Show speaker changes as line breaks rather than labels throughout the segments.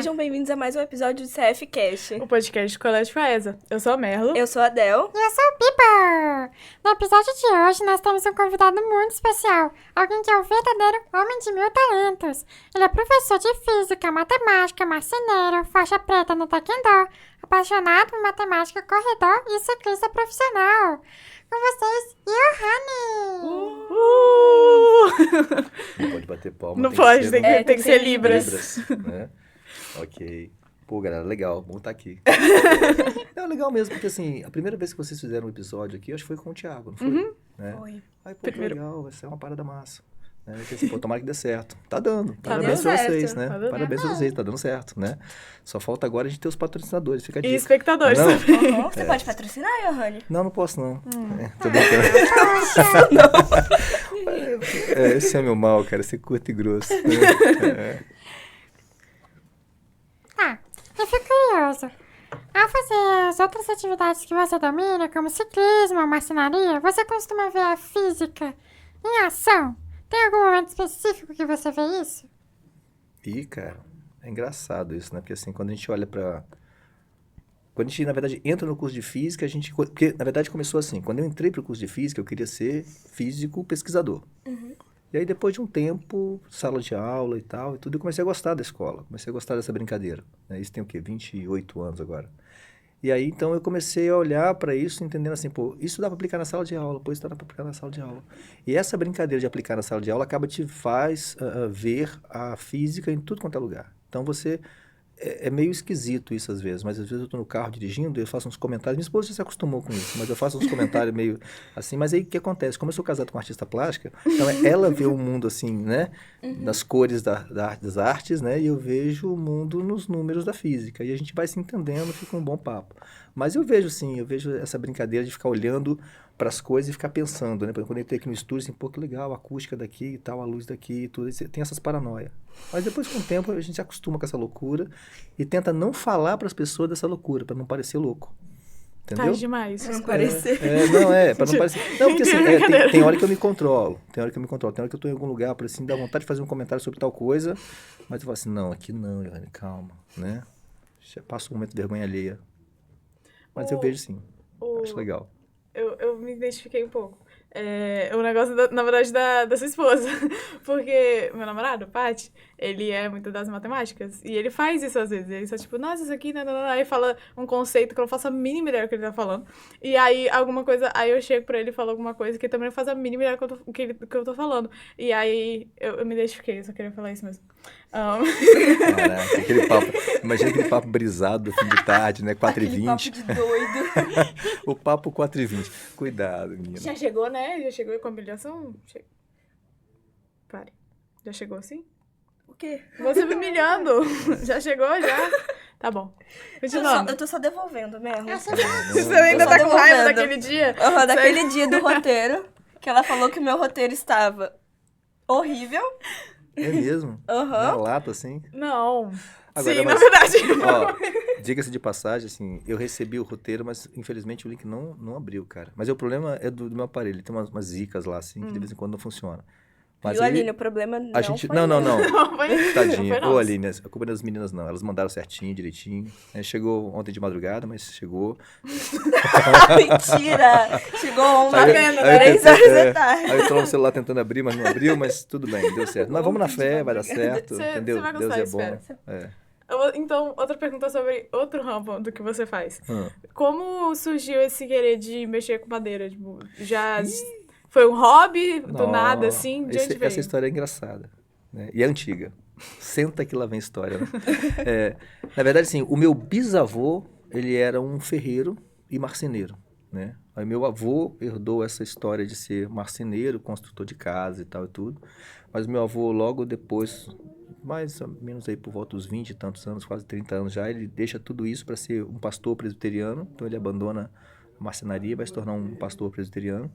Sejam bem-vindos a mais um episódio do CF Cast.
O podcast do Colégio Faesa. Eu sou a Merlo.
Eu sou a Del.
E eu sou o Pipa! No episódio de hoje, nós temos um convidado muito especial. Alguém que é o verdadeiro homem de 1000 talentos. Ele é professor de física, matemática, marceneiro, faixa preta no taekwondo, apaixonado por matemática, corredor e ciclista profissional. Com vocês, Johanny!
Não pode bater palma.
Não
tem
pode,
que
tem
ser,
que ser Libras.
né? Ok. Pô, galera, legal. Bom estar aqui. É legal mesmo, porque assim, a primeira vez que vocês fizeram um episódio aqui, acho que foi com o Thiago, não foi? Né?
Foi.
Aí, pô, que
Primeiro.
legal, vai ser uma parada massa. Né? Porque, assim, pô, tomara que dê certo. Tá dando.
Tá
Parabéns
dando
pra
certo.
vocês, né?
Tá dando
Parabéns pra vocês, tá dando certo, né? Só falta agora a gente ter os patrocinadores, fica a
E
dica.
espectadores
Não.
também.
Uhum. Você pode patrocinar, Johanny?
Não posso não. Tô brincando. Esse é meu mal, cara, ser curto e grosso. Né?
Tá, eu fico curioso. Ao fazer as outras atividades que você domina, como ciclismo, marcenaria, você costuma ver a física em ação? Tem algum momento específico que você vê isso?
E, cara, é engraçado isso, né? Porque assim, quando a gente olha pra... Quando a gente, na verdade, entra no curso de física, a gente... Porque, na verdade, começou assim. Quando eu entrei pro curso de física, eu queria ser físico pesquisador. E aí, depois de um tempo, sala de aula e tal, e tudo, eu comecei a gostar da escola. Comecei a gostar dessa brincadeira. Né? Isso tem o quê? 28 anos agora. E aí, então, eu comecei a olhar para isso, entendendo assim, pô, isso dá para aplicar na sala de aula, pô, isso dá para aplicar na sala de aula. E essa brincadeira de aplicar na sala de aula acaba te faz ver a física em tudo quanto é lugar. Então, você... É meio esquisito isso às vezes, mas às vezes eu tô no carro dirigindo e eu faço uns comentários. Minha esposa já se acostumou com isso, mas eu faço uns comentários meio assim. Mas aí o que acontece? Como eu sou casado com uma artista plástica, então ela vê o mundo assim, né? Das cores das artes, né? E eu vejo o mundo nos números da física. E a gente vai se entendendo, fica um bom papo. Mas eu vejo sim, eu vejo essa brincadeira de ficar olhando para as coisas e ficar pensando, né? Por exemplo, quando eu entrei aqui no estúdio, assim, pô, que legal, a acústica daqui e tal, a luz daqui e tudo. E você tem essas paranoias. Mas depois, com o tempo, a gente se acostuma com essa loucura e tenta não falar para as pessoas dessa loucura, para não parecer louco. Entendeu?
Tá demais.
Pra não parecer.
Para não parecer... Não, porque assim,
Brincadeira.
tem hora que eu me controlo. Tem hora que eu tô em algum lugar, por assim, dá vontade de fazer um comentário sobre tal coisa, mas eu falo assim, não, aqui não, Johanny, calma, né? Passa um momento de vergonha alheia. Mas eu vejo sim, acho legal.
Eu me identifiquei um pouco. O negócio, na verdade, da sua esposa. Porque meu namorado, Paty, ele é muito das matemáticas. E ele faz isso às vezes. Ele só tipo, nossa, isso aqui, não. Aí fala um conceito que eu não faço a mínima ideia do que ele tá falando. E aí, alguma coisa, aí eu chego pra ele e falo alguma coisa que ele também não faz a mínima ideia do que eu tô falando. E aí, eu me identifiquei, eu só queria falar isso mesmo.
Caraca, aquele papo, imagina aquele papo brisado do fim de tarde, né? 4h20.
Aquele papo de doido.
O papo 4h20. Cuidado, menina.
Já chegou, né? Já chegou com a humilhação? Pare. Já chegou assim?
O quê?
Você me humilhando. Já chegou, já? Tá bom. Continuando.
Eu tô só devolvendo mesmo.
Você ainda
Tô
tá
só
com raiva
devolvendo.
daquele dia?
Daquele dia do roteiro, que ela falou que o meu roteiro estava horrível.
É mesmo?
Aham.
Na lata, assim.
Não.
Agora,
Sim,
mas,
na verdade.
Ó, diga-se de passagem, assim, eu recebi o roteiro, mas infelizmente o link não abriu, cara. Mas o problema é do meu aparelho, ele tem umas zicas lá, assim, que de vez em quando não funciona. Mas
Viu,
aí,
Aline? O problema não
a gente...
foi
Não.
meu.
Não, foi
Tadinha.
foi
Ô,
nosso.
Aline, a culpa é das meninas não. Elas mandaram certinho, direitinho. Chegou ontem de madrugada, mas chegou.
Mentira! Chegou ontem,
Tá vendo, né?
3 horas da tarde.
Aí eu tô no celular tentando abrir, mas não abriu, mas tudo bem, deu certo. Mas vamos na fé, vai dar certo,
Você
entendeu?
vai
Deus
gostar,
é bom.
espero.
É.
Então, outra pergunta sobre outro ramo do que você faz.
Hum.
Como surgiu esse querer de mexer com madeira? Tipo, já foi um hobby do nada, assim? De onde veio?
Essa história é engraçada, né? E é antiga. Senta que lá vem história, né? Na verdade, assim, o meu bisavô, ele era um ferreiro e marceneiro, né? Aí meu avô herdou essa história de ser marceneiro, construtor de casa e tal e tudo. Mas meu avô, logo depois, mais ou menos aí por volta dos 20 e tantos anos, quase 30 anos já, ele deixa tudo isso para ser um pastor presbiteriano. Então ele abandona a marcenaria, vai se tornar um pastor presbiteriano.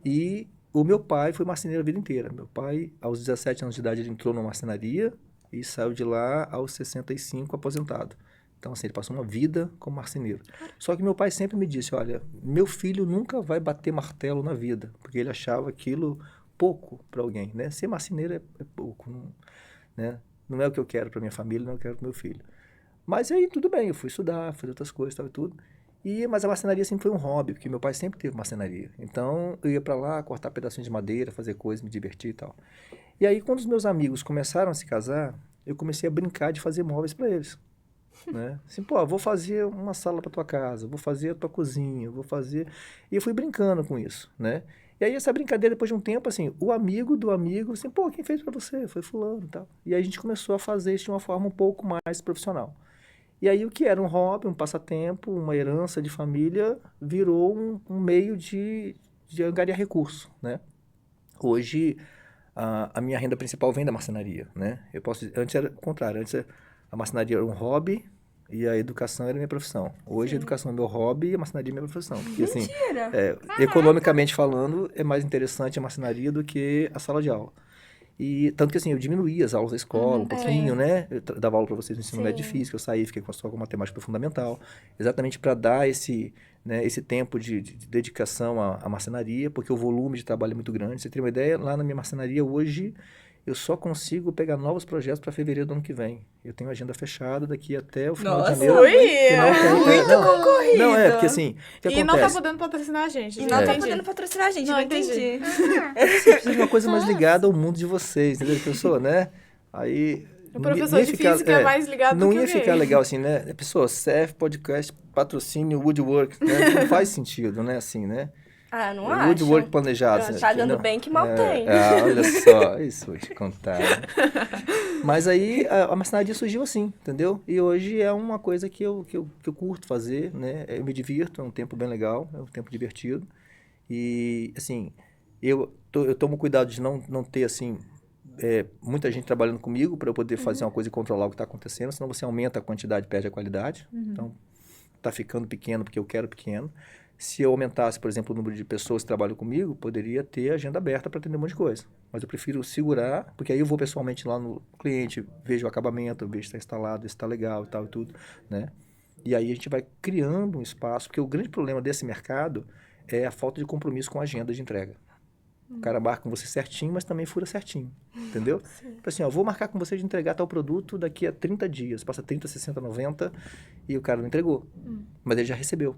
E o meu pai foi marceneiro a vida inteira. Meu pai, aos 17 anos de idade, ele entrou numa marcenaria e saiu de lá aos 65 aposentado. Então, assim, ele passou uma vida como marceneiro. Só que meu pai sempre me disse, olha, meu filho nunca vai bater martelo na vida, porque ele achava aquilo pouco para alguém, né? Ser marceneiro é pouco, não, né? Não é o que eu quero para minha família, não é o que eu quero para meu filho. Mas aí tudo bem, eu fui estudar, fazer outras coisas, tal e tudo. Mas a marcenaria sempre foi um hobby, porque meu pai sempre teve marcenaria. Então eu ia pra lá, cortar pedacinhos de madeira, fazer coisas, me divertir e tal. E aí quando os meus amigos começaram a se casar, eu comecei a brincar de fazer móveis pra eles. Né? Assim, pô, vou fazer uma sala pra tua casa, vou fazer a tua cozinha, vou fazer... E eu fui brincando com isso, né? E aí essa brincadeira, depois de um tempo, assim, o amigo do amigo, assim, pô, quem fez pra você? Foi fulano e tal. E aí a gente começou a fazer isso de uma forma um pouco mais profissional. E aí o que era um hobby, um passatempo, uma herança de família, virou um meio de angariar recurso, né? Hoje, a minha renda principal vem da marcenaria, né? Antes era o contrário, a marcenaria era um hobby e a educação era minha profissão. Hoje a educação é meu hobby e a marcenaria é minha profissão. Porque, assim,
Mentira!
economicamente falando, é mais interessante a marcenaria do que a sala de aula. E tanto que assim, eu diminuí as aulas da escola um pouquinho, né? Eu dava aula para vocês no ensino médio de física, eu saí, fiquei só com matemática fundamental, exatamente para dar esse tempo de dedicação à marcenaria, porque o volume de trabalho é muito grande. Você tem uma ideia, lá na minha marcenaria hoje, eu só consigo pegar novos projetos para fevereiro do ano que vem. Eu tenho agenda fechada daqui até o final de
Nossa,
janeiro. que não tem-
muito concorrido.
Não, porque assim, o que
E não tá
acontece?
podendo patrocinar a gente.
E
já
não tá
entendi.
podendo patrocinar a gente, não entendi.
Você precisa de uma coisa mais ligada ao mundo de vocês, entendeu? Pessoa, né? Aí...
O professor de física é mais ligado
não
do que
ia
o gay.
ficar legal assim, né? Pessoa, CF, podcast, patrocínio, woodwork, né? Não faz sentido, né? Assim, né?
Ah, não
Woodwork
acho.
planejado.
Tá dando
não.
bem que mal tem.
Olha só, isso vou te contar. Mas aí a marcenaria surgiu assim, entendeu? E hoje é uma coisa que eu curto fazer, né? Eu me divirto, é um tempo bem legal, é um tempo divertido. E, assim, eu tomo cuidado de não ter, assim, muita gente trabalhando comigo para eu poder fazer uma coisa e controlar o que está acontecendo, senão você aumenta a quantidade e perde a qualidade. Então, tá ficando pequeno porque eu quero pequeno. Se eu aumentasse, por exemplo, o número de pessoas que trabalham comigo, poderia ter agenda aberta para atender um monte de coisa. Mas eu prefiro segurar, porque aí eu vou pessoalmente lá no cliente, vejo o acabamento, vejo se está instalado, se está legal e tal e tudo, né? E aí a gente vai criando um espaço, porque o grande problema desse mercado é a falta de compromisso com a agenda de entrega. O cara marca com você certinho, mas também fura certinho, entendeu? Tipo assim, ó, vou marcar com você de entregar tal produto daqui a 30 dias, passa 30, 60, 90 e o cara não entregou, mas ele já recebeu.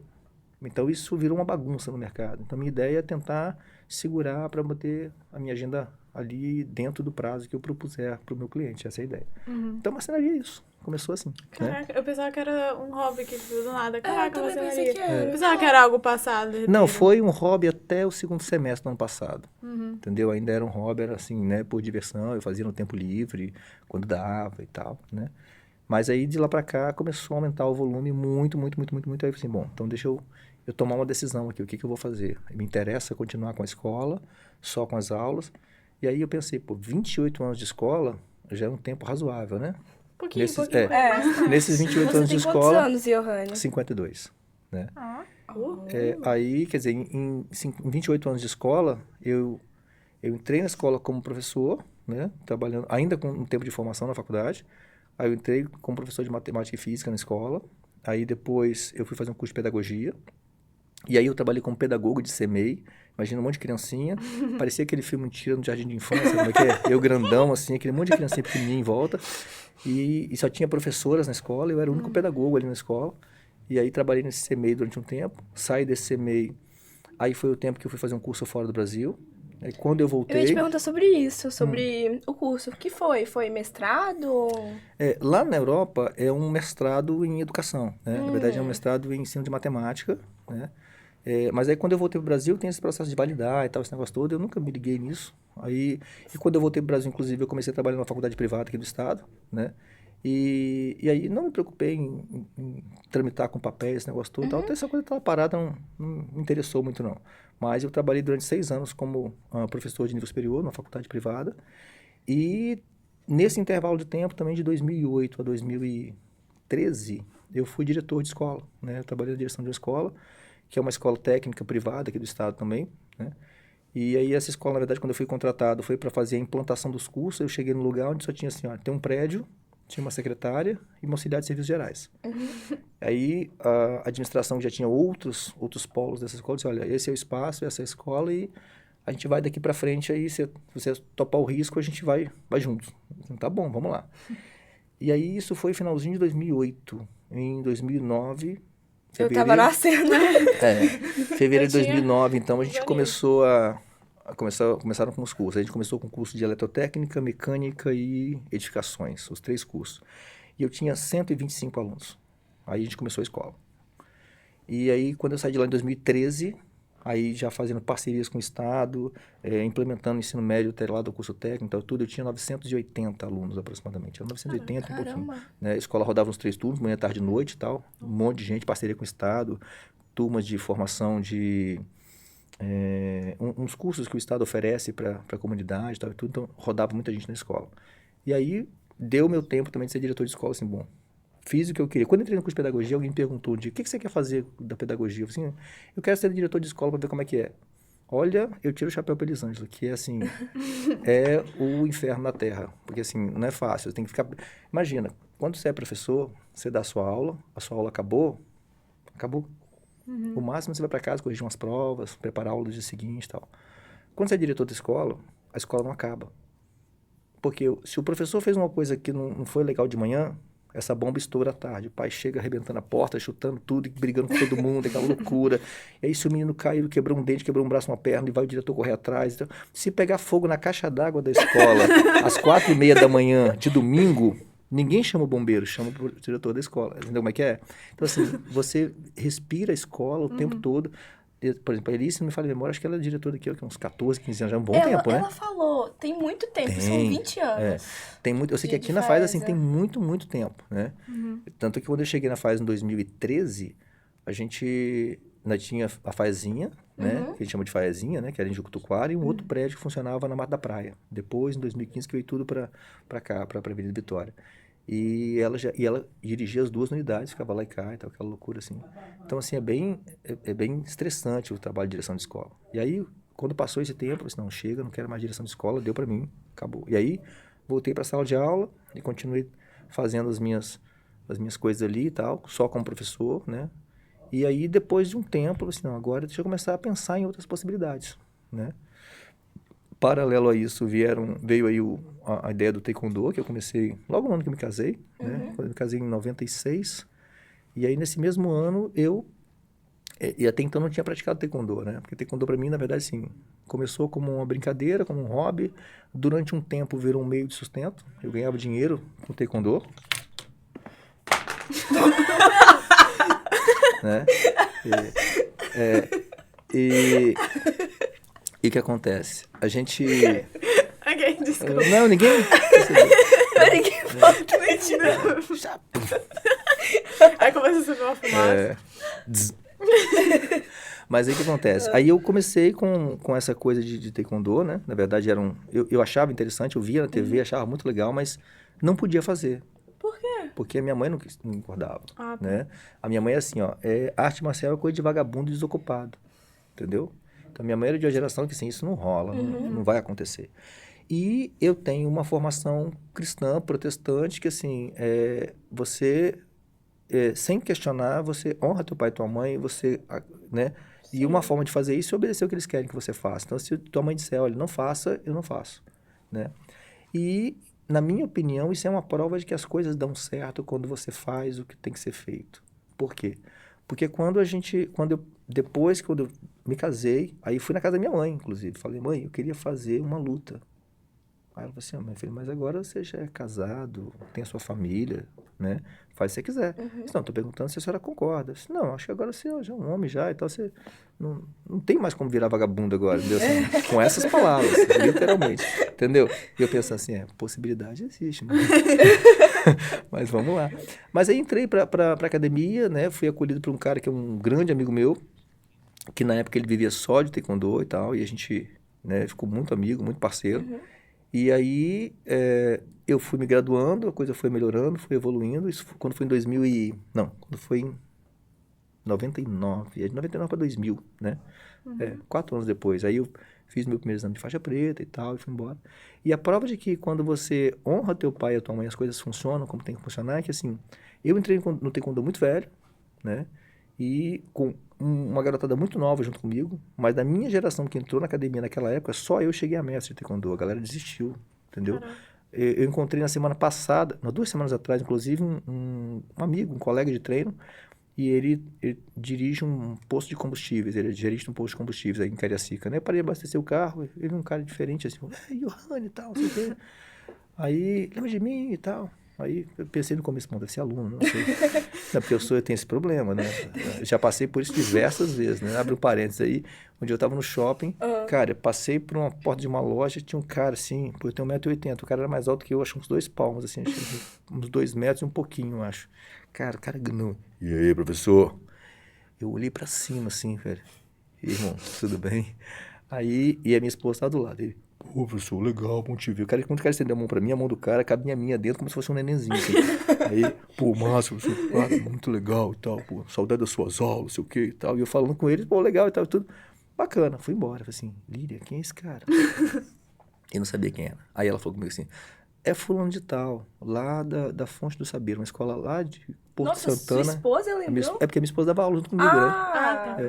Então, isso virou uma bagunça no mercado. Então, minha ideia é tentar segurar para manter a minha agenda ali dentro do prazo que eu propuser para o meu cliente. Essa é a ideia. Então, a marcenaria é isso. Começou assim. Né?
Caraca, eu pensava que era um hobby que do nada. Caraca,
eu também
marcenaria.
pensei que era.
Eu pensava que era algo passado. de
Não,
repente.
foi um hobby até o segundo semestre do ano passado. Entendeu? Ainda era um hobby, era assim, né? Por diversão, eu fazia no tempo livre, quando dava e tal, né? Mas aí, de lá para cá, começou a aumentar o volume muito. Aí eu falei assim, bom, então deixa eu tomar uma decisão aqui, o que eu vou fazer? Me interessa continuar com a escola, só com as aulas. E aí eu pensei, 28 anos de escola já é um tempo razoável, né?
Pouquinho.
Nesses 28
Você
anos de
tem quantos
escola,
anos, Johanny?
52, né? Aí, quer dizer, em 28 anos de escola, eu entrei na escola como professor, né? Trabalhando, ainda com um tempo de formação na faculdade. Aí eu entrei como professor de matemática e física na escola. Aí depois eu fui fazer um curso de pedagogia. E aí eu trabalhei como pedagogo de CMEI. Imagina um monte de criancinha. Parecia aquele filme Mentira no Jardim de Infância, como é que é? Eu grandão, assim, aquele monte de criancinha pequenininha em volta. E só tinha professoras na escola, eu era o único pedagogo ali na escola. E aí trabalhei nesse CMEI durante um tempo. Saí desse CMEI, aí foi o tempo que eu fui fazer um curso fora do Brasil. Aí quando eu voltei...
Eu ia te perguntar sobre isso, sobre o curso. O que foi? Foi mestrado?
Lá na Europa é um mestrado em educação, né? Na verdade é um mestrado em ensino de matemática, né? Mas aí quando eu voltei para o Brasil tem esse processo de validar e tal, esse negócio todo, eu nunca me liguei nisso. E quando eu voltei para o Brasil, inclusive, eu comecei a trabalhar numa faculdade privada aqui do estado, né? E aí não me preocupei em tramitar com papéis, esse negócio todo e tal. Até essa coisa estava parada, não me interessou muito não. Mas eu trabalhei durante 6 anos como professor de nível superior numa faculdade privada. E nesse intervalo de tempo também, de 2008 a 2013, eu fui diretor de escola, né? Eu trabalhei na direção de uma escola, que é uma escola técnica privada aqui do estado também, né? E aí essa escola, na verdade, quando eu fui contratado, foi para fazer a implantação dos cursos. Eu cheguei num lugar onde só tinha assim, ó, tem um prédio, tinha uma secretária e uma auxiliar de serviços gerais. Aí a administração já tinha outros polos dessa escola, disse, olha, esse é o espaço, essa é a escola e a gente vai daqui para frente aí, se você topar o risco, a gente vai juntos. Então, tá bom, vamos lá. E aí isso foi finalzinho de 2008. Em 2009,
Eu tava nascendo.
fevereiro de
Eu tinha
2009, então a gente
aninhos.
começou começaram com os cursos. A gente começou com o curso de eletrotécnica, mecânica e edificações, os 3 cursos. E eu tinha 125 alunos. Aí a gente começou a escola. E aí, quando eu saí de lá em 2013, aí já fazendo parcerias com o Estado, implementando o ensino médio até lá do curso técnico, então, tudo, eu tinha 980 alunos aproximadamente. Era 980 e um pouquinho.
Caramba.
Né? A escola rodava uns 3 turnos, manhã, tarde e noite e tal. Um monte de gente, parceria com o Estado, turmas de formação de... uns cursos que o Estado oferece para a comunidade e tal, e tudo, então rodava muita gente na escola. E aí, deu meu tempo também de ser diretor de escola, assim, bom, fiz o que eu queria. Quando eu entrei no curso de pedagogia, alguém me perguntou um dia, o que você quer fazer da pedagogia? Eu falei assim, eu quero ser diretor de escola para ver como é que é. Olha, eu tiro o chapéu para Elisângela, que é assim, é o inferno na terra, porque assim, não é fácil, você tem que ficar... Imagina, quando você é professor, você dá a sua aula acabou. O máximo você vai para casa, corrigir umas provas, preparar a aula do dia seguinte e tal. Quando você é diretor da escola, a escola não acaba. Porque se o professor fez uma coisa que não foi legal de manhã, essa bomba estoura à tarde. O pai chega arrebentando a porta, chutando tudo, e brigando com todo mundo, aquela loucura. E aí se o menino caiu, quebrou um dente, quebrou um braço, uma perna, e vai o diretor correr atrás. Então, se pegar fogo na caixa d'água da escola, às 4:30 da manhã de domingo, ninguém chama o bombeiro, chama o diretor da escola. Entendeu como é que é? Então, assim, você respira a escola o tempo todo. Por exemplo, a Elise, não me falha a memória, acho que ela é diretora aqui há uns 14, 15 anos, já é um bom tempo, né?
Ela falou, tem muito tempo, são
Tem,
20 anos.
Tem muito, eu sei que
de
aqui na FAES, assim,
FAESA.
tem muito, muito tempo, né? Tanto que quando eu cheguei na FAES em 2013, a gente ainda tinha a FAESinha, né? Que a gente chama de FAESinha, né? Que era em Jucutuquara, e um outro prédio que funcionava na Mata da Praia. Depois, em 2015, que veio tudo para cá, para a Avenida Vitória. E ela dirigia as 2 unidades, ficava lá e cá e tal, aquela loucura assim. Então, assim, é bem estressante o trabalho de direção de escola. E aí, quando passou esse tempo, eu disse, não, chega, não quero mais direção de escola, deu para mim, acabou. E aí, voltei para a sala de aula e continuei fazendo as minhas coisas ali e tal, só como professor, né? E aí, depois de um tempo, eu disse, não, agora deixa eu começar a pensar em outras possibilidades, né? Paralelo a isso, veio aí a ideia do Taekwondo, que eu comecei logo no ano que eu me casei, né? Quando eu me casei em 96. E aí, nesse mesmo ano, e até então não tinha praticado Taekwondo, né? Porque Taekwondo para mim, na verdade, assim, começou como uma brincadeira, como um hobby. Durante um tempo virou um meio de sustento. Eu ganhava dinheiro com Taekwondo. Né? E o que acontece? A gente...
Ok, desculpa.
Não, ninguém percebeu.
Ninguém fala que mentira.
Aí começa a subir uma fumaça.
Zzz. Mas aí o que acontece? Aí eu comecei com essa coisa de Taekwondo, né? Na verdade, eu achava interessante, eu via na TV, achava muito legal, mas não podia fazer.
Por quê?
Porque a minha mãe não concordava,
Ah, tá.
né? A minha mãe é assim, ó, arte marcial é coisa de vagabundo e desocupado, entendeu? Então, minha mãe era de uma geração que, assim, isso não rola, não vai acontecer. E eu tenho uma formação cristã, protestante, que, assim, você, sem questionar, você honra teu pai e tua mãe, você, né? E uma forma de fazer isso é obedecer o que eles querem que você faça. Então, se tua mãe disser, olha, não faça, eu não faço, né? E, na minha opinião, isso é uma prova de que as coisas dão certo quando você faz o que tem que ser feito. Por quê? Porque depois que eu me casei, aí fui na casa da minha mãe, inclusive. Falei, mãe, eu queria fazer uma luta. Aí ela falou assim, meu filho, mas agora você já é casado, tem a sua família, né? Faz o que você quiser. Eu disse, não, tô perguntando se a senhora concorda. Eu disse, não, acho que agora você já é um homem já e tal, você não tem mais como virar vagabundo agora, entendeu? Assim, com essas palavras, literalmente, entendeu? E eu penso assim, possibilidade existe, mas vamos lá. Mas aí entrei pra academia, né? Fui acolhido por um cara que é um grande amigo meu, que na época ele vivia só de Taekwondo e tal, e a gente, né, ficou muito amigo, muito parceiro. E aí, eu fui me graduando, a coisa foi melhorando, foi evoluindo. Isso quando foi quando foi em 99, de 99 para 2000, né? 4 anos depois. Aí eu fiz meu primeiro exame de faixa preta e tal, e fui embora. E a prova de que quando você honra teu pai e a tua mãe, as coisas funcionam como tem que funcionar, é que assim, eu entrei no Taekwondo muito velho, né? E com uma garotada muito nova junto comigo, mas da minha geração que entrou na academia naquela época, só eu cheguei a mestre de Taekwondo, a galera desistiu, entendeu? Eu encontrei na semana passada, 2 semanas atrás, inclusive, um amigo, um colega de treino, e ele dirige um posto de combustíveis, ele é gerente de um posto de combustíveis aí em Cariacica, né? Eu parei de abastecer o carro, ele é um cara diferente, assim, Johanny e tal, não sei o quê. Aí, lembra de mim e tal. Aí eu pensei no começo, deve ser aluno, não sei. Não, porque eu tenho esse problema, né? Eu já passei por isso diversas vezes, né? Abre um parênteses aí, onde eu tava no shopping, cara, eu passei por uma porta de uma loja, tinha um cara assim, pô, eu tenho 1,80 m, o cara era mais alto que eu, acho uns 2 palmos, assim, uns 2 metros e um pouquinho, eu acho. Cara, o cara não. E aí, professor? Eu olhei pra cima, assim, velho. E, irmão, tudo bem? Aí, e a minha esposa tava do lado dele. Pô, professor, legal, bom te ver. Quando o cara estendeu a mão pra mim, a mão do cara cabia a minha dentro como se fosse um nenenzinho. Assim. Aí, pô, massa, professor, muito legal e tal, pô, saudade das suas aulas, sei o que e tal. E eu falando com ele, pô, legal e tal, tudo. Bacana, fui embora. Falei assim, Líria, quem é esse cara? Eu não sabia quem era. Aí ela falou comigo assim, é fulano de tal, lá da Fonte do Saber, uma escola lá de Porto
Nossa,
Santana.
sua esposa lembrou?
É porque a minha esposa dava aula junto comigo, né?
Ah,
tá.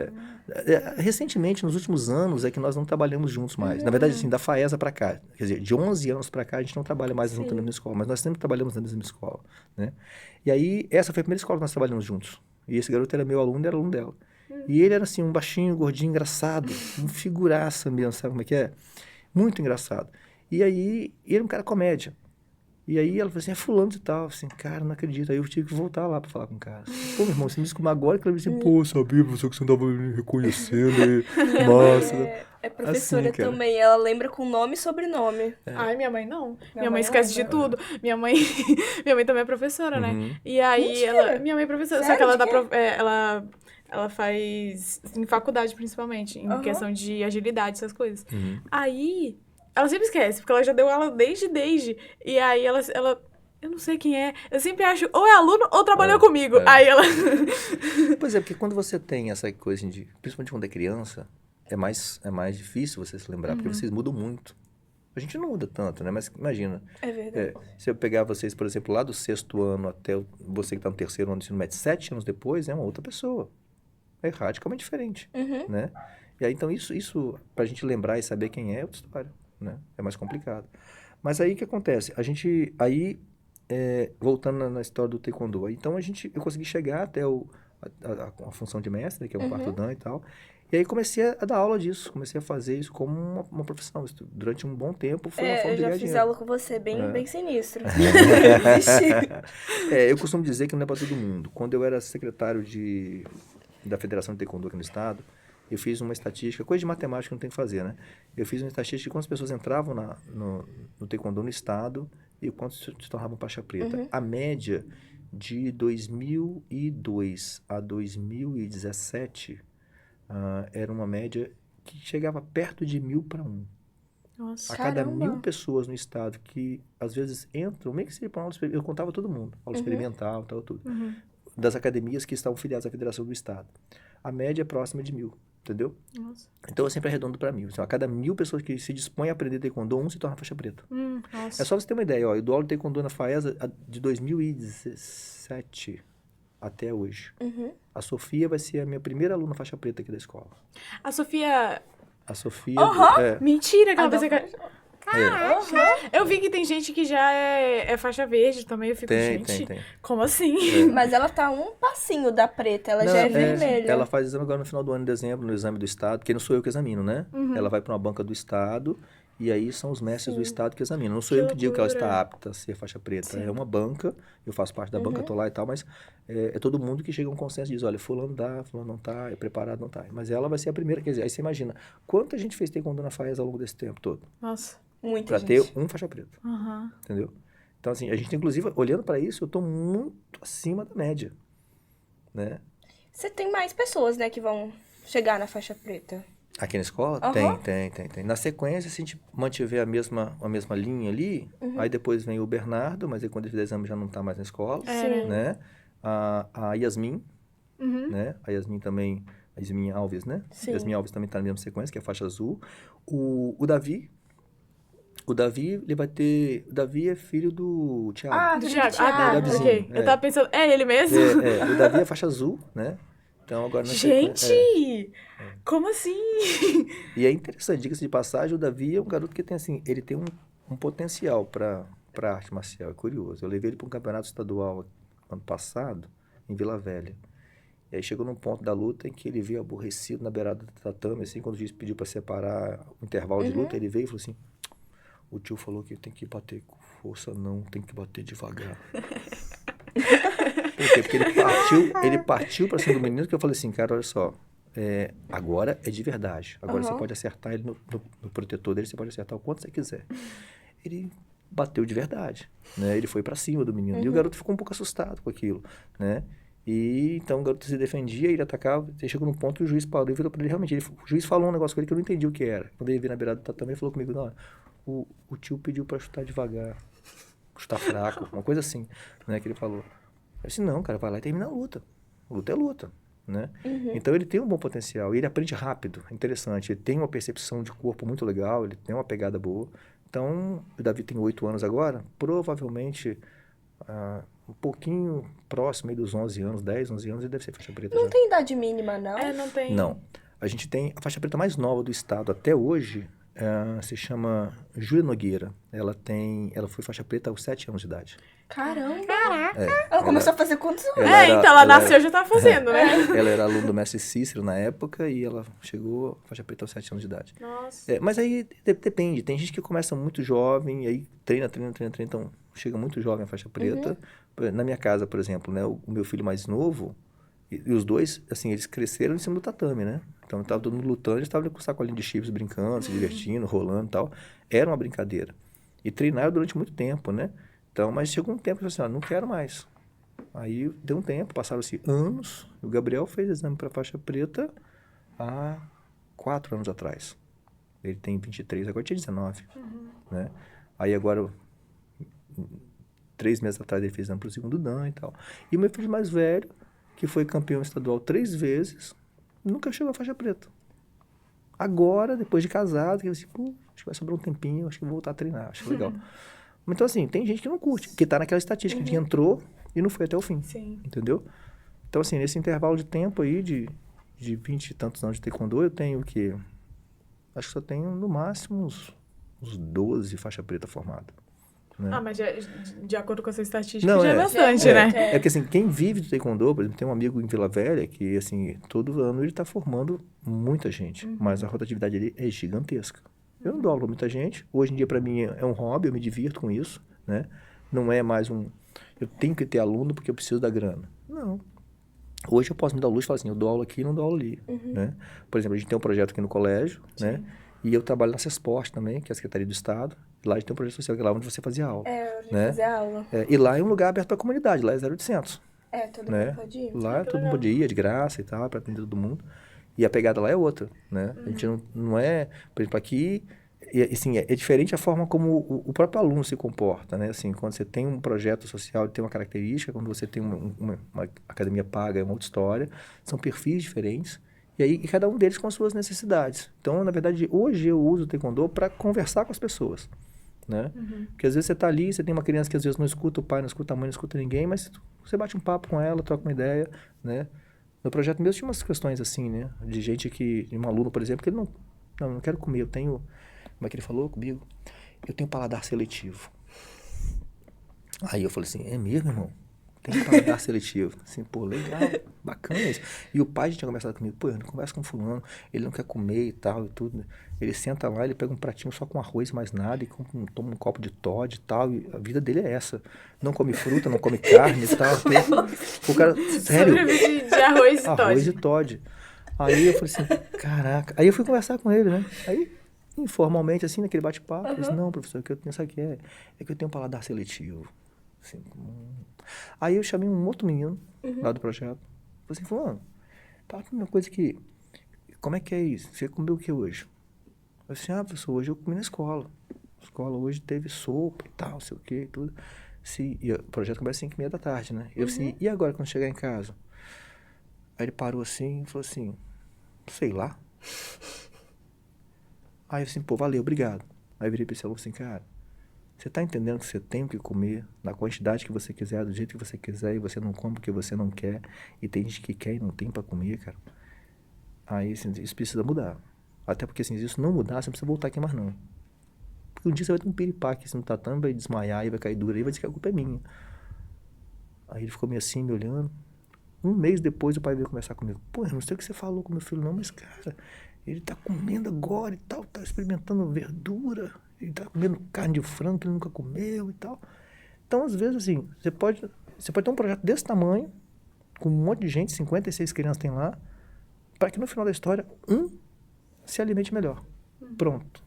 Recentemente, nos últimos anos, é que nós não trabalhamos juntos mais. Na verdade, assim, da FAESA pra cá, quer dizer, de 11 anos pra cá, a gente não trabalha mais junto na mesma escola, mas nós sempre trabalhamos na mesma escola, né? E aí, essa foi a primeira escola que nós trabalhamos juntos. E esse garoto era meu aluno e era aluno dela. E ele era, assim, um baixinho, gordinho, engraçado, um figuraça mesmo, sabe como é que é? Muito engraçado. E aí, ele era um cara comédia. E aí ela falou assim, é fulano de tal. Assim, cara, não acredito. Aí eu tive que voltar lá pra falar com o cara. Pô, meu irmão, você me descobriu agora que ela disse assim, pô, sabia, professor, que você não tava me reconhecendo.
minha
Nossa.
mãe é professora
Assim, cara.
também. Ela lembra com nome e sobrenome.
Ai, minha mãe não. Minha
mãe
mãe esquece de
lembra.
tudo. Minha mãe também é professora, né?
Uhum.
E aí,
Mentira!
minha mãe é professora, só
Sério?
que ela
De
dá
quê?
ela faz em faculdade, principalmente, em questão de agilidade, essas coisas.
Uhum.
Aí, ela sempre esquece, porque ela já deu aula desde. E aí, ela eu não sei quem é. Eu sempre acho, ou é aluno ou trabalhou comigo. Aí ela...
Pois é, porque quando você tem essa coisa de... Principalmente quando é criança, é mais difícil você se lembrar, porque vocês mudam muito. A gente não muda tanto, né? Mas imagina.
É verdade.
Se eu pegar vocês, por exemplo, lá do 6º ano até você que está no 3º ano do ensino médio, 7 anos depois, é uma outra pessoa. É radicalmente diferente, né? E aí, então, isso pra gente lembrar e saber quem é outra história, né? É mais complicado. Mas aí, o que acontece? A gente, aí, voltando na história do taekwondo, então eu consegui chegar até a função de mestre, né, que é um quarto dan e tal, e aí comecei a dar aula disso, comecei a fazer isso como uma profissão. Isso, durante um bom tempo foi uma forma
Eu
de
já
ganhar
fiz
dinheiro.
aula com você, bem sinistro.
Eu costumo dizer que não é para todo mundo. Quando eu era secretário da Federação de Taekwondo aqui no estado, eu fiz uma estatística, coisa de matemática que não tem que fazer, né? Eu fiz uma estatística de quantas pessoas entravam no Taekwondo no estado e quantos se tornavam faixa preta. A média de 2002 a 2017 era uma média que chegava perto de 1.000 para 1.
Nossa.
A cada
Caramba.
1.000 pessoas no estado que às vezes entram, meio que seria para aula experimental, eu contava todo mundo, aula experimental, tal, tudo, das academias que estavam filiadas à Federação do Estado. A média é próxima de 1.000, entendeu?
Nossa.
Então eu sempre arredondo para 1.000. Então, a cada 1.000 pessoas que se dispõem a aprender taekwondo, um se torna faixa preta.
Nossa.
É só você ter uma ideia, ó, eu dou aula de taekwondo na FAESA de 2017 até hoje. A Sofia vai ser a minha primeira aluna faixa preta aqui da escola.
A Sofia...
A Sofia...
Mentira, que ela
da
pensa que... Eu vi que tem gente que já é faixa verde também, eu fico, gente,
tem.
como assim?
Mas ela tá um passinho da preta, ela
Não,
já é vermelha.
Ela faz exame agora no final do ano, em dezembro, no exame do Estado, porque não sou eu que examino, né? Ela vai para uma banca do Estado e aí são os mestres do Estado que examinam. Não sou eu que digo que ela está apta a ser faixa preta. É uma banca, eu faço parte da banca, tô lá e tal, mas é todo mundo que chega a um consenso e diz, olha, fulano dá, fulano não tá, é preparado, não tá. Mas ela vai ser a primeira, quer dizer, aí você imagina, quanta gente fez taekwondo na FAES ao longo desse tempo todo?
Nossa.
Muita
Pra
gente.
ter um faixa preta,
Aham.
entendeu? Então, assim, a gente, inclusive, olhando pra isso, eu tô muito acima da média, né?
Você tem mais pessoas, né, que vão chegar na faixa preta.
Aqui na escola? Tem. Na sequência, se a gente mantiver a mesma linha ali, aí depois vem o Bernardo, mas aí quando ele fizer exame já não tá mais na escola,
Sim.
né? A Yasmin, né? A Yasmin também, a Yasmin Alves, né?
Sim.
Yasmin Alves também tá na mesma sequência, que é a faixa azul. O Davi, ele vai ter... O Davi é filho do Thiago.
Do
do
Thiago.
Thiago.
Ah, tá,
Davizinho,
ok. Eu tava pensando, é ele mesmo?
O Davi é faixa azul, né? Então agora na
Gente!
sequência-
Como assim?
E é interessante, diga-se de passagem, o Davi é um garoto que tem assim, ele tem um potencial para pra arte marcial, é curioso. Eu levei ele para um campeonato estadual ano passado, em Vila Velha. E aí chegou num ponto da luta em que ele veio aborrecido na beirada do tatame, assim, quando o juiz pediu para separar o intervalo de luta, ele veio e falou assim, o tio falou que tem que bater com força não, tem que bater devagar. Por quê? Porque ele partiu para cima do menino, que eu falei assim, cara, olha só, agora é de verdade. Agora você pode acertar ele no protetor dele, você pode acertar o quanto você quiser. Ele bateu de verdade, né? Ele foi para cima do menino. E o garoto ficou um pouco assustado com aquilo, né? E então o garoto se defendia, ele atacava, e chegou num ponto que o juiz parou e falou para ele, realmente, o juiz falou um negócio com ele que eu não entendi o que era. Quando ele veio na beirada do tatame, ele falou comigo, não, o tio pediu para chutar devagar, chutar fraco, uma coisa assim, né, que ele falou. Eu disse, não, cara, vai lá e termina a luta. Luta é luta, né? Então ele tem um bom potencial, e ele aprende rápido, é interessante, ele tem uma percepção de corpo muito legal, ele tem uma pegada boa. Então, o Davi tem 8 anos agora, provavelmente um pouquinho próximo aí dos 11 anos, 10, 11 anos, ele deve ser faixa preta já.
Não tem idade mínima, não?
Não tem.
Não. A gente tem a faixa preta mais nova do estado até hoje, se chama Júlia Nogueira. Ela foi faixa preta aos 7 anos de idade.
Caramba!
Caraca.
Ela começou a fazer quantos anos?
Então ela nasceu e já tá fazendo, né?
Ela era aluna do mestre Cícero na época e ela chegou faixa preta aos 7 anos de idade.
Nossa.
Mas aí depende. Tem gente que começa muito jovem, aí treina, então chega muito jovem a faixa preta. Na minha casa, por exemplo, né, o meu filho mais novo, e os dois, assim, eles cresceram em cima do tatame, né? Então, tava todo mundo lutando, eles estavam com sacolinho de chips brincando, se divertindo, rolando e tal. Era uma brincadeira. E treinaram durante muito tempo, né? Então, mas chegou um tempo que eu falei assim, não quero mais. Aí deu um tempo, passaram-se anos, e o Gabriel fez exame para faixa preta há 4 anos atrás. Ele tem 23, agora tinha 19, né? Aí agora, 3 meses atrás, ele fez exame para o segundo Dan e tal. E o meu filho mais velho, que foi campeão estadual 3 vezes, nunca chegou à faixa preta. Agora, depois de casado, que eu disse, acho que vai sobrar um tempinho, acho que vou voltar a treinar, acho legal. Então, assim, tem gente que não curte, que tá naquela estatística de entrou e não foi até o fim.
Sim.
Entendeu? Então, assim, nesse intervalo de tempo aí, de 20 e tantos anos de taekwondo, eu tenho o quê? Acho que só tenho, no máximo, uns 12 faixa preta formada. Né?
Mas de acordo com essa estatística,
Não,
já é bastante, né?
É porque, assim, quem vive do taekwondo, por exemplo, tem um amigo em Vila Velha que, assim, todo ano ele tá formando muita gente, mas a rotatividade dele é gigantesca. Eu não dou aula pra muita gente. Hoje em dia, para mim, é um hobby, eu me divirto com isso, né? Não é mais eu tenho que ter aluno porque eu preciso da grana. Não. Hoje eu posso me dar o luxo e falar assim, eu dou aula aqui e não dou aula ali, né? Por exemplo, a gente tem um projeto aqui no colégio, né? E eu trabalho na CESPORT também, que é a Secretaria do Estado. Lá a gente tem um projeto social, que é lá onde você fazia aula.
Eu
né?
fazer aula.
E lá é um lugar aberto para a comunidade, lá é 0800.
Todo
né?
mundo pode ir.
Lá todo mundo pode ir, de graça e tal, para atender todo mundo. E a pegada lá é outra, né? A gente não é... Por exemplo, aqui... assim, é diferente a forma como o próprio aluno se comporta, né? Assim, quando você tem um projeto social, ele tem uma característica, quando você tem uma academia paga, é uma outra história, são perfis diferentes, e cada um deles com as suas necessidades. Então, na verdade, hoje eu uso o taekwondo para conversar com as pessoas, né? Porque às vezes você está ali, você tem uma criança que às vezes não escuta o pai, não escuta a mãe, não escuta ninguém, mas você bate um papo com ela, troca uma ideia, né? No projeto mesmo tinha umas questões assim, né? De gente de um aluno, por exemplo, que ele não quero comer, eu tenho... Como é que ele falou comigo? Eu tenho paladar seletivo. Aí eu falei assim, é mesmo, irmão? Tem paladar seletivo. Assim, pô, legal, bacana isso. E o pai já tinha conversado comigo, pô, eu não converso com fulano, ele não quer comer e tal e tudo. Ele senta lá, ele pega um pratinho só com arroz, mais nada, e toma um copo de Toddy e tal, e a vida dele é essa. Não come fruta, não come carne e tal. O cara, sério.
Sobrevive de arroz e Toddy.
Arroz e Toddy. Aí eu falei assim, caraca. Aí eu fui conversar com ele, né? Aí... informalmente, assim, naquele bate-papo. Eu disse, não, professor, o que eu tenho, sabe o que é? É que eu tenho um paladar seletivo. Assim, Aí eu chamei um outro menino lá do projeto. Falei assim, fulano, fala uma coisa que... Como é que é isso? Você comeu o que hoje? Eu disse, professor, hoje eu comi na escola. A escola hoje teve sopa e tal, sei o que e tudo. E o projeto começa às 5h30 da tarde, né? Eu disse, e agora quando chegar em casa? Aí ele parou assim e falou assim, sei lá. Aí eu assim, pô, valeu, obrigado. Aí eu virei pra ele e falei assim, cara, você tá entendendo que você tem o que comer, na quantidade que você quiser, do jeito que você quiser, e você não come porque você não quer, e tem gente que quer e não tem pra comer, cara. Aí, assim, isso precisa mudar. Até porque, assim, se isso não mudar, você não precisa voltar aqui mais não. Porque um dia você vai ter um piripaque assim no tatame, vai desmaiar e vai cair duro aí, vai dizer que a culpa é minha. Aí ele ficou meio assim, me olhando. Um mês depois o pai veio conversar comigo. Pô, eu não sei o que você falou com meu filho não, mas cara, ele tá comendo agora e tal, tá experimentando verdura, ele tá comendo carne de frango que ele nunca comeu e tal. Então, às vezes, assim, você pode ter um projeto desse tamanho, com um monte de gente, 56 crianças tem lá, para que no final da história, se alimente melhor. Pronto.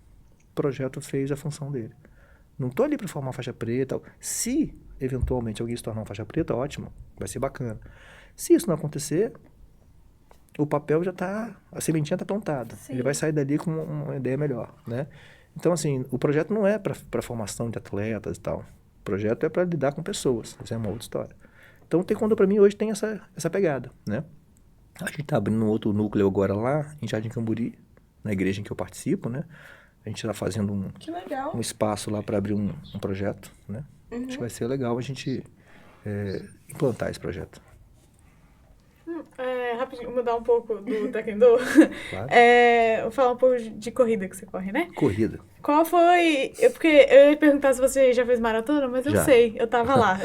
O projeto fez a função dele. Não tô ali para formar faixa preta. Se, eventualmente, alguém se tornar uma faixa preta, ótimo, vai ser bacana. Se isso não acontecer, o papel já tá, a sementinha tá plantada.
Sim.
Ele vai sair dali com uma ideia melhor, né? Então, assim, o projeto não é para formação de atletas e tal. O projeto é para lidar com pessoas. Isso é uma outra história. Então, o taekwondo para mim hoje tem essa pegada, né? A gente tá abrindo um outro núcleo agora lá em Jardim Camburi, na igreja em que eu participo, né? A gente tá fazendo
Que legal.
um espaço lá para abrir um projeto, né? Acho que vai ser legal a gente implantar esse projeto.
Rapidinho, mudar um pouco do taekwondo.
Claro.
Vou falar um pouco de corrida que você corre, né?
Corrida.
Qual foi... Porque eu ia perguntar se você já fez maratona, mas eu
Já.
sei, eu tava lá.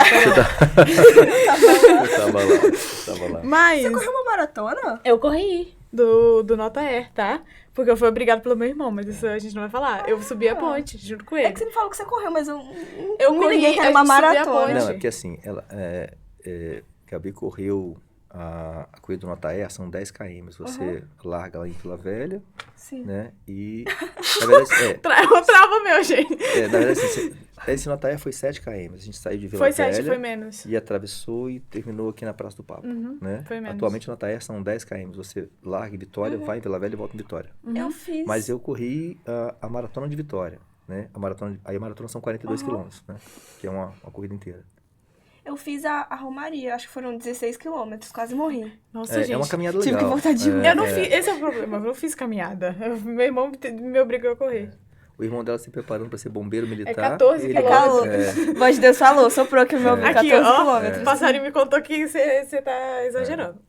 Eu tava lá.
Mas
Você correu uma maratona?
eu corri do Nota Air, tá? Porque eu fui obrigada pelo meu irmão, mas isso a gente não vai falar. Eu subi a ponte junto com
É
ele.
que você me falou que você correu, mas eu
Eu
não me
corri,
liguei que
a
era uma
gente subiu a
maratona.
ponte.
Não, é porque assim, Gabi correu a corrida do Nota Air, são 10 km. Você larga lá em Vila Velha,
Sim.
né? E, na verdade,
Um trava meu, gente.
na verdade assim, esse Nota Air foi 7 km. A gente saiu de Vila
Foi
Velha
7, foi menos.
e atravessou e terminou aqui na Praça do Papa, né?
foi menos.
Atualmente o Nota Air são 10 km. Você larga em Vitória, vai em Vila Velha e volta em Vitória.
Eu fiz.
Mas eu corri a maratona de Vitória, né? A maratona são 42 quilômetros, né? Que é uma corrida inteira.
Eu fiz a Romaria, acho que foram 16 quilômetros, quase morri.
Nossa, gente.
É uma caminhada legal.
Tive que voltar de novo.
Eu não fiz, esse é o problema, eu não fiz caminhada. Meu irmão me obrigou a correr.
O irmão dela se preparando para ser bombeiro militar.
14
ele-
quilômetros.
Voz de Deus falou, soprou que o meu ouvido,
Aqui,
14
ó,
quilômetros.
o passarinho me contou que você tá exagerando.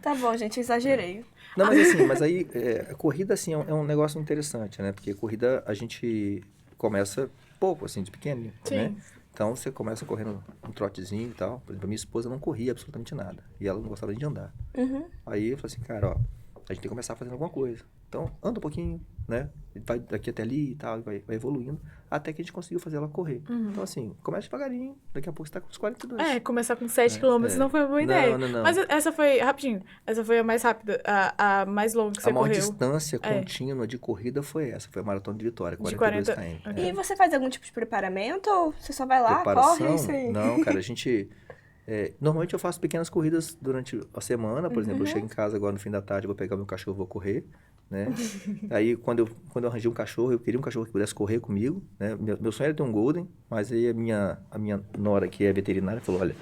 Tá bom, gente, eu exagerei.
Não, mas assim, a corrida assim é um negócio interessante, né? Porque a corrida a gente começa pouco, assim, de pequeno,
Sim.
né? Então você começa correndo um trotezinho e tal. Por exemplo, a minha esposa não corria absolutamente nada. E ela não gostava nem de andar. Aí eu falei assim, cara, ó, a gente tem que começar fazendo alguma coisa. Então, anda um pouquinho, né? Vai daqui até ali e tal, e vai evoluindo. Até que a gente conseguiu fazer ela correr. Então, assim, começa devagarinho. Daqui a pouco você tá com os 42.
Começar com 7 quilômetros não foi uma boa
Não,
ideia.
não.
Mas essa foi, rapidinho, essa foi a mais rápida, a mais longa que você
A maior
correu.
distância contínua de corrida foi essa. Foi a Maratona de Vitória,
De
42
40.
km.
E você faz algum tipo de preparamento ou você só vai lá,
Preparação?
corre isso aí?
Não, cara, a gente... normalmente eu faço pequenas corridas durante a semana. Por exemplo, eu chego em casa agora no fim da tarde, vou pegar meu cachorro e vou correr, né? Aí, quando eu arranjei um cachorro, eu queria um cachorro que pudesse correr comigo, né? Meu sonho era ter um Golden, mas aí a minha nora, que é veterinária, falou, olha,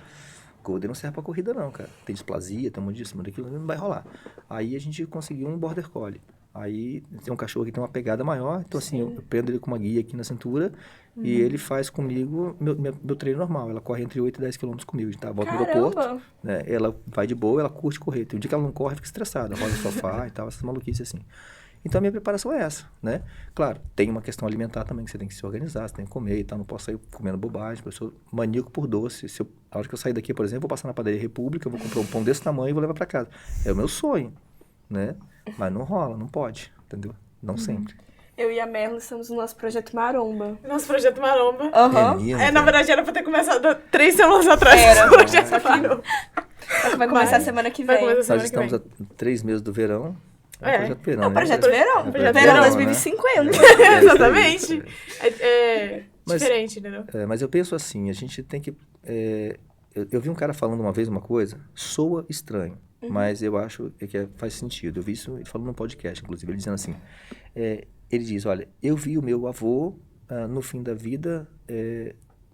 Golden não serve pra corrida não, cara. Tem displasia, tem um monte disso, mas daquilo não vai rolar. Aí a gente conseguiu um Border Collie. Aí tem um cachorro que tem uma pegada maior, então assim, eu prendo ele com uma guia aqui na cintura e ele faz comigo meu treino normal. Ela corre entre 8 e 10 quilômetros comigo. A gente volta no aeroporto,
Caramba!
né? Ela vai de boa, ela curte correr. Tem um dia que ela não corre, fica estressada, roda no sofá e tal, essas maluquices assim. Então a minha preparação é essa, né? Claro, tem uma questão alimentar também, que você tem que se organizar, você tem que comer e tal, não posso sair comendo bobagem, eu sou maníaco por doce. A hora que eu sair daqui, por exemplo, vou passar na padaria República, eu vou comprar um pão desse tamanho e vou levar pra casa. É o meu sonho, né? Mas não rola, não pode, entendeu? Não sempre.
Eu e a Merle estamos no nosso projeto Maromba.
Nosso projeto Maromba.
Aham.
mesmo,
Na
cara?
verdade, era pra ter começado 3 semanas atrás.
Era.
Esse projeto
Só que-
parou.
Só que vai começar
Mas
semana que
vai
vem.
começar
Nós
semana
estamos
que vem.
há 3 meses do verão. É um projeto verão,
É o
né?
projeto verão.
Projeto
Verão
verão,
2050.
Exatamente.
Mas-
Diferente, entendeu?
Mas eu penso assim, a gente tem que... eu vi um cara falando uma vez uma coisa, soa estranho, mas eu acho que faz sentido. Eu vi isso, ele falou num podcast, inclusive, ele dizendo assim, ele diz, olha, eu vi o meu avô, no fim da vida,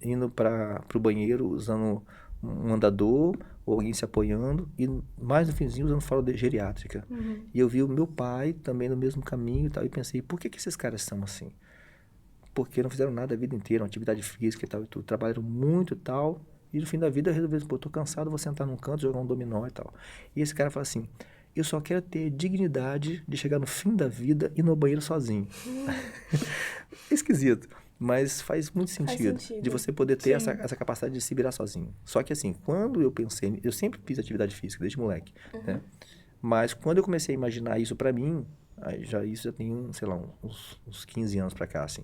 indo para o banheiro usando um andador, ou alguém se apoiando, e mais no finzinho usando fralda geriátrica. E eu vi o meu pai também no mesmo caminho e tal, e pensei, por que esses caras são assim? Porque não fizeram nada a vida inteira, uma atividade física e tal, e tudo, trabalharam muito e tal, e no fim da vida resolveram, pô, tô cansado, vou sentar num canto, jogar um dominó e tal. E esse cara fala assim, eu só quero ter dignidade de chegar no fim da vida e ir no banheiro sozinho. Esquisito. Mas faz muito sentido,
sentido.
de você poder ter essa capacidade de se virar sozinho. Só que assim, quando eu pensei... Eu sempre fiz atividade física, desde moleque, né? Mas quando eu comecei a imaginar isso pra mim, aí isso já tem, sei lá, uns 15 anos pra cá, assim.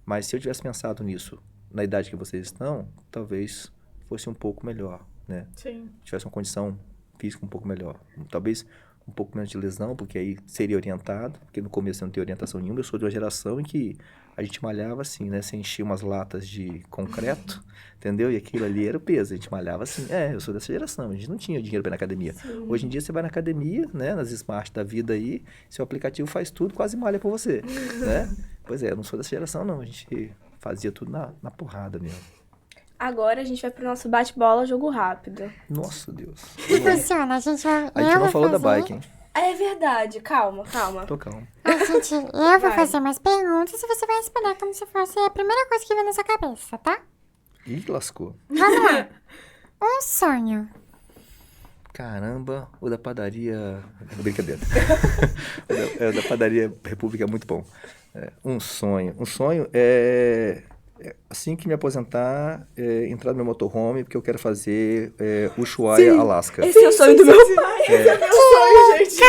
Mas se eu tivesse pensado nisso na idade que vocês estão, talvez fosse um pouco melhor, né?
Sim.
Tivesse uma condição física um pouco melhor. Talvez um pouco menos de lesão, porque aí seria orientado, porque no começo eu não tenho orientação nenhuma. Eu sou de uma geração em que a gente malhava assim, né? Você enchia umas latas de concreto, entendeu? E aquilo ali era o peso, a gente malhava assim. Eu sou dessa geração, a gente não tinha dinheiro para ir na academia.
Sim.
Hoje em dia você vai na academia, né? Nas Smart da vida aí, seu aplicativo faz tudo, quase malha por você, né? Pois é, eu não sou dessa geração não, a gente fazia tudo na porrada mesmo.
Agora a gente vai pro nosso bate-bola, jogo rápido.
Nossa, Deus.
Funciona, a gente vai...
A gente
eu
não
vou
falou da
fazer-
bike, hein?
É verdade, calma.
Tô calmo.
Gente, eu vou
Vai.
fazer umas perguntas e você vai responder como se fosse a primeira coisa que vem na sua cabeça, tá?
Ih, lascou.
Vamos lá. Um sonho.
Caramba, o da padaria... Brincadeira. O da padaria República é muito bom. Um sonho. Um sonho é assim que me aposentar, entrar no meu motorhome, porque eu quero fazer Ushuaia, Alasca.
Esse é o sonho do meu pai.
É meu sonho, gente.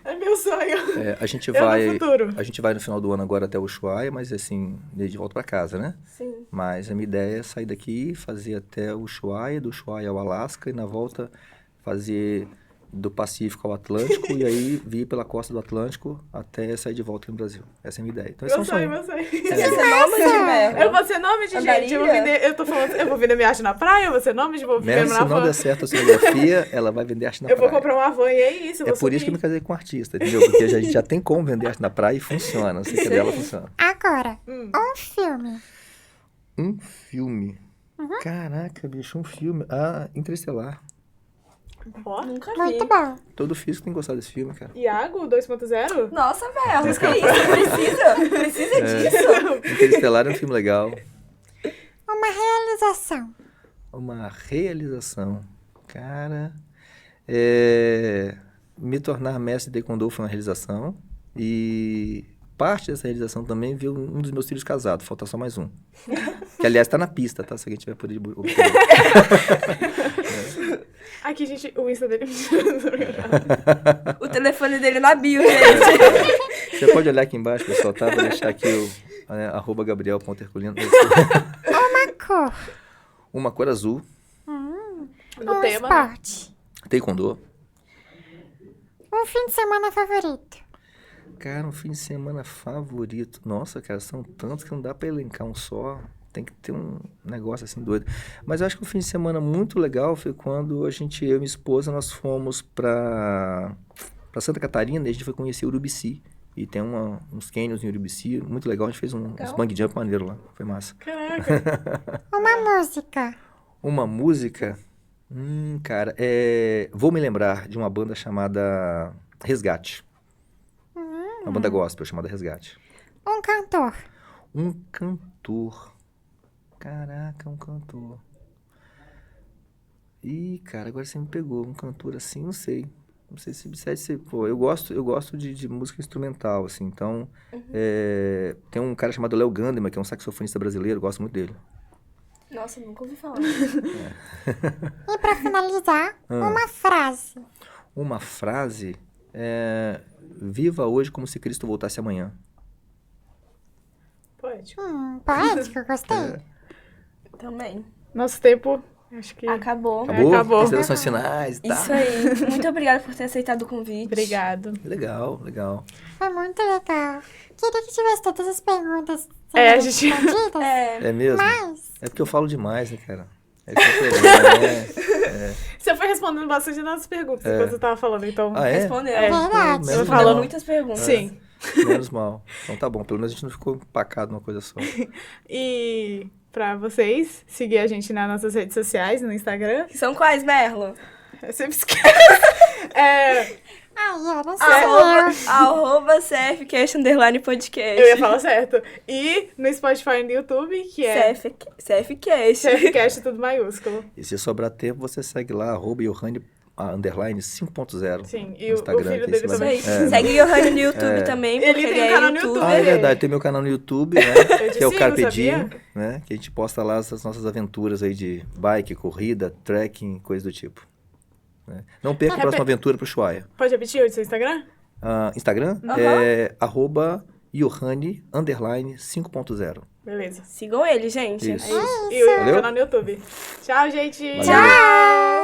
É meu sonho.
A gente
Eu
vai...
no futuro.
A gente vai no final do ano agora até Ushuaia, mas assim, de volta pra casa, né?
Sim.
Mas a minha ideia é sair daqui, fazer até o Ushuaia, do Ushuaia ao Alasca, e na volta fazer do Pacífico ao Atlântico, e aí vir pela costa do Atlântico até sair de volta aqui no Brasil. Essa é a minha ideia. Então, esse é um sonho.
Meu sonho.
Você é nômade, Mel?
Eu vou ser nômade, gente. Eu vou vender minha arte na praia, eu vou ser nômade, vou viver
Mesmo
na
se não
van.
der certo a sonografia, ela vai vender arte na
Eu vou
praia.
comprar uma van e é isso.
É por isso que eu me casei com um artista, entendeu? Porque a gente já tem como vender arte na praia e funciona. Não sei se a dela funciona.
Agora, um filme.
Um filme. Caraca, bicho, um filme. Interestelar.
Ó.
Nunca vi.
Muito bom.
Todo físico tem que gostar desse filme, cara.
Iago 2.0?
Nossa, Mel, que isso? Precisa disso?
Interestelar é um filme legal.
Uma realização.
Uma realização. Cara, me tornar mestre de Taekwondo foi uma realização. E parte dessa realização também viu um dos meus filhos casado. Falta só mais um. Que, aliás, tá na pista, tá? Se alguém tiver poder obter.
Aqui, gente, o Insta dele.
O telefone dele na bio, gente.
Você pode olhar aqui embaixo, pessoal, tá? Vou deixar aqui o @gabriel.herculino.
Uma cor.
Uma cor azul.
No
Um
tema. Né?
esporte.
Taekwondo.
Um fim de semana favorito.
Cara, um fim de semana favorito. Nossa, cara, são tantos que não dá pra elencar um só. Tem que ter um negócio assim doido. Mas eu acho que um fim de semana muito legal foi quando eu e minha esposa, nós fomos pra Santa Catarina e a gente foi conhecer Urubici. E tem uns canyons em Urubici, muito legal. A gente fez uns bungee jump maneiro lá, foi massa.
Caraca.
Uma música.
Uma música? Cara, vou me lembrar de uma banda chamada Resgate. Uma banda gospel chamada Resgate.
Um cantor.
Um cantor. Caraca, um cantor. Ih, cara, agora você me pegou. Um cantor assim, não sei. Não sei se pô, eu gosto de música instrumental, assim. Então, tem um cara chamado Léo Gandeman, que é um saxofonista brasileiro, eu gosto muito dele.
Nossa, nunca ouvi falar.
E pra finalizar, uma frase.
Uma frase viva hoje como se Cristo voltasse amanhã.
Poético.
Poético, eu gostei.
Também.
Nosso tempo, acho que...
Acabou.
Acabou.
Considerações finais e tal.
Isso aí. Muito obrigada por ter aceitado o convite.
Obrigado.
Legal.
Foi muito legal. Queria que tivesse todas as perguntas
A
sendo
gente...
respondidas,
É mesmo?
mas...
É porque eu falo demais, né, cara? É que é o problema,
Você foi respondendo bastante das nossas perguntas enquanto você tava falando, então...
Ah, é?
Respondeu.
Verdade.
Menos
falando
mal.
muitas perguntas.
Sim.
Menos mal. Então tá bom, pelo menos a gente não ficou empacado numa coisa só.
E pra vocês, seguir a gente nas nossas redes sociais, no Instagram.
Que são quais, Merlo?
Eu sempre esqueço.
Ai, eu não sei.
@, @CFcast_podcast.
Eu ia falar certo. E no Spotify e no YouTube, que é
CFcast.
CFCast, tudo maiúsculo.
E se sobrar tempo, você segue lá, @Johanne a underline 5.0.
Sim, e
no
o
Instagram,
filho
que
dele
esse
também.
Isso aí. Segue o Johanny no YouTube também, porque
Ele tem um canal no
youtuber.
YouTube.
É verdade, tem meu canal no YouTube, né?
Eu te
Que é o
sigo,
Carpe
sabia?
Diem, né? Que a gente posta lá as nossas aventuras aí de bike, corrida, trekking, coisa do tipo. Né? Não perca a próxima aventura pro Ushuaia.
Pode repetir o seu Instagram?
Instagram é @Johanny underline 5.0.
Beleza.
Sigam ele, gente.
Isso.
É isso. E o
Valeu?
canal no YouTube. Tchau, gente.
Valeu.
Tchau!